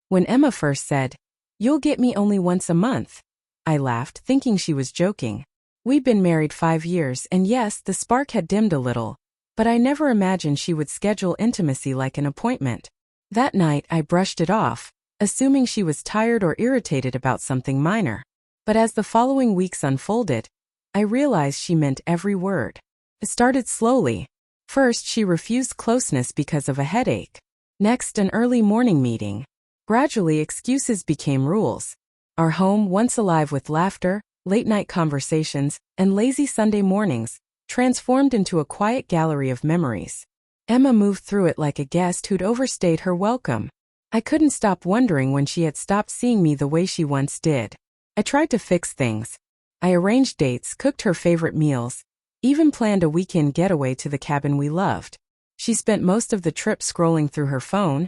When Emma first said, "You'll get me only once a month," I laughed, thinking she was joking. We'd been married 5 years, and yes, the spark had dimmed a little, but I never imagined she would schedule intimacy like an appointment. That night, I brushed it off, assuming she was tired or irritated about something minor. But as the following weeks unfolded, I realized she meant every word. It started slowly. First, she refused closeness because of a headache. Next, an early morning meeting. Gradually, excuses became rules. Our home, once alive with laughter, late-night conversations, and lazy Sunday mornings, transformed into a quiet gallery of memories. Emma moved through it like a guest who'd overstayed her welcome. I couldn't stop wondering when she had stopped seeing me the way she once did. I tried to fix things. I arranged dates, cooked her favorite meals, even planned a weekend getaway to the cabin we loved. She spent most of the trip scrolling through her phone,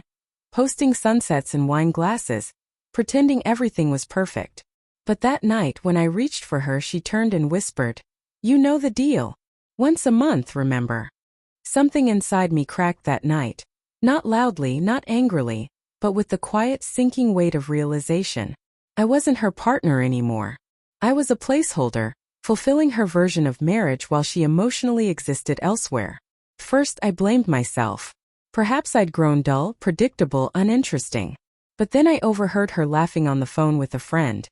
posting sunsets and wine glasses, pretending everything was perfect. But that night, when I reached for her, she turned and whispered, "You know the deal. Once a month, remember?" Something inside me cracked that night. Not loudly, not angrily, but with the quiet, sinking weight of realization. I wasn't her partner anymore. I was a placeholder, fulfilling her version of marriage while she emotionally existed elsewhere. First, I blamed myself. Perhaps I'd grown dull, predictable, uninteresting. But then I overheard her laughing on the phone with a friend.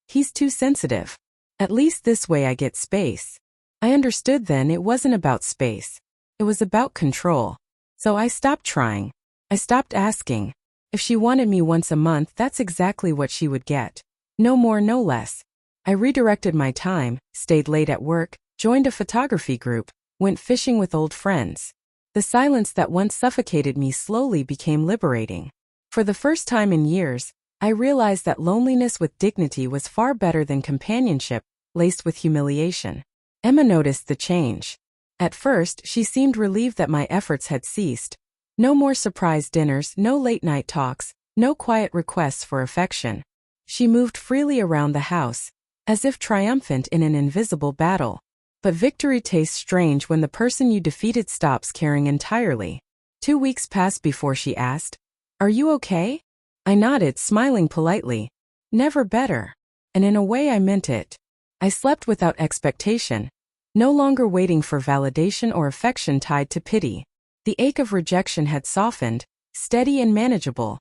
"He's too sensitive. At least this way I get space." I understood then it wasn't about space. It was about control. So I stopped trying. I stopped asking. If she wanted me once a month, that's exactly what she would get. No more, no less. I redirected my time, stayed late at work, joined a photography group, went fishing with old friends. The silence that once suffocated me slowly became liberating. For the first time in years, I realized that loneliness with dignity was far better than companionship, laced with humiliation. Emma noticed the change. At first, she seemed relieved that my efforts had ceased. No more surprise dinners, no late-night talks, no quiet requests for affection. She moved freely around the house, as if triumphant in an invisible battle. But victory tastes strange when the person you defeated stops caring entirely. 2 weeks passed before she asked, "Are you okay?" I nodded, smiling politely. Never better. And in a way I meant it. I slept without expectation, no longer waiting for validation or affection tied to pity. The ache of rejection had softened, steady and manageable,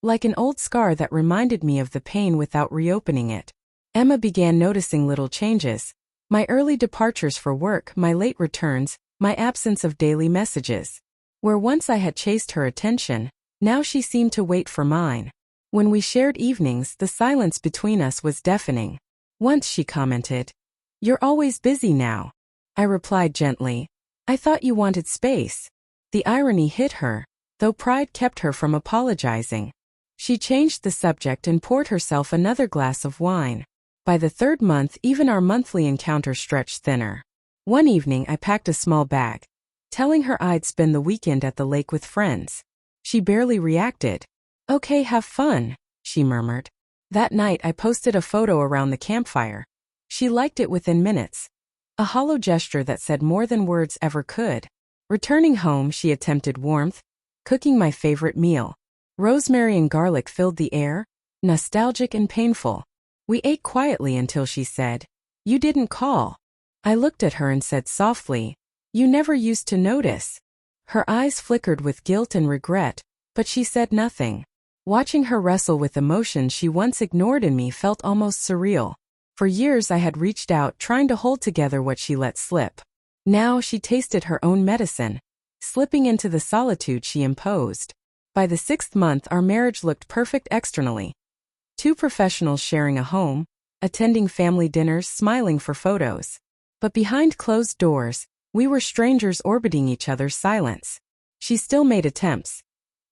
like an old scar that reminded me of the pain without reopening it. Emma began noticing little changes. My early departures for work, my late returns, my absence of daily messages. Where once I had chased her attention, now she seemed to wait for mine. When we shared evenings, the silence between us was deafening. Once she commented, "You're always busy now." I replied gently, "I thought you wanted space." The irony hit her, though pride kept her from apologizing. She changed the subject and poured herself another glass of wine. By the 3rd month, even our monthly encounter stretched thinner. One evening, I packed a small bag, telling her I'd spend the weekend at the lake with friends. She barely reacted. "Okay, have fun," she murmured. That night, I posted a photo around the campfire. She liked it within minutes. A hollow gesture that said more than words ever could. Returning home, she attempted warmth, cooking my favorite meal. Rosemary and garlic filled the air, nostalgic and painful. We ate quietly until she said, "You didn't call." I looked at her and said softly, "You never used to notice." Her eyes flickered with guilt and regret, but she said nothing. Watching her wrestle with emotions she once ignored in me felt almost surreal. For years I had reached out, trying to hold together what she let slip. Now she tasted her own medicine, slipping into the solitude she imposed. By the 6th month, our marriage looked perfect externally. 2 professionals sharing a home, attending family dinners, smiling for photos. But behind closed doors, we were strangers orbiting each other's silence. She still made attempts,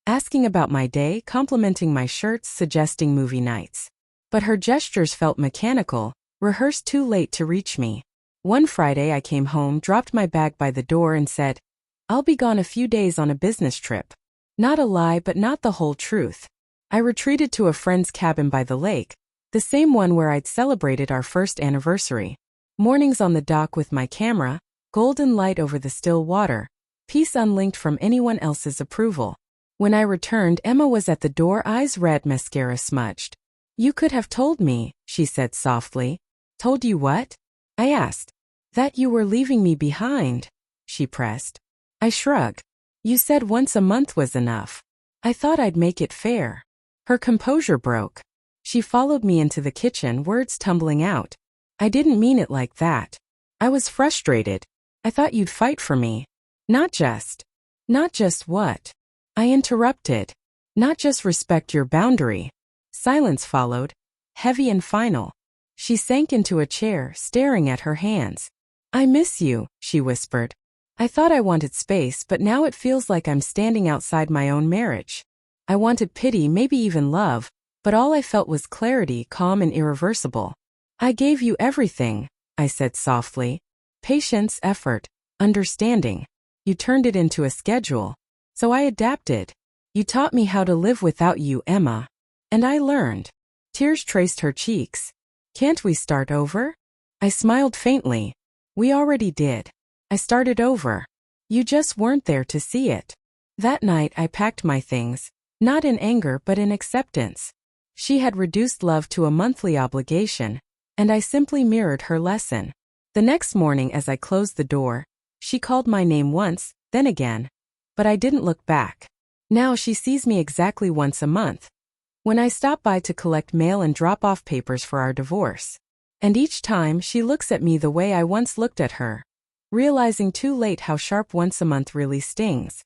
asking about my day, complimenting my shirts, suggesting movie nights. But her gestures felt mechanical, rehearsed too late to reach me. One Friday I came home, dropped my bag by the door and said, "I'll be gone a few days on a business trip." Not a lie, but not the whole truth. I retreated to a friend's cabin by the lake, the same one where I'd celebrated our first anniversary. Mornings on the dock with my camera, golden light over the still water, peace unlinked from anyone else's approval. When I returned, Emma was at the door, eyes red, mascara smudged. You could have told me, she said softly. Told you what? I asked. That you were leaving me behind, she pressed. I shrugged. You said once a month was enough. I thought I'd make it fair. Her composure broke. She followed me into the kitchen, words tumbling out. I didn't mean it like that. I was frustrated. I thought you'd fight for me. Not just what? I interrupted. Not just respect your boundary. Silence followed, heavy and final. She sank into a chair, staring at her hands. I miss you, she whispered. I thought I wanted space, but now it feels like I'm standing outside my own marriage. I wanted pity, maybe even love, but all I felt was clarity, calm and irreversible. I gave you everything, I said softly. Patience, effort, understanding. You turned it into a schedule. So I adapted. You taught me how to live without you, Emma. And I learned. Tears traced her cheeks. Can't we start over? I smiled faintly. We already did. I started over. You just weren't there to see it. That night I packed my things, not in anger but in acceptance. She had reduced love to a monthly obligation, and I simply mirrored her lesson. The next morning as I closed the door, she called my name once, then again. But I didn't look back. Now she sees me exactly once a month, when I stop by to collect mail and drop off papers for our divorce. And each time she looks at me the way I once looked at her, realizing too late how sharp once a month really stings.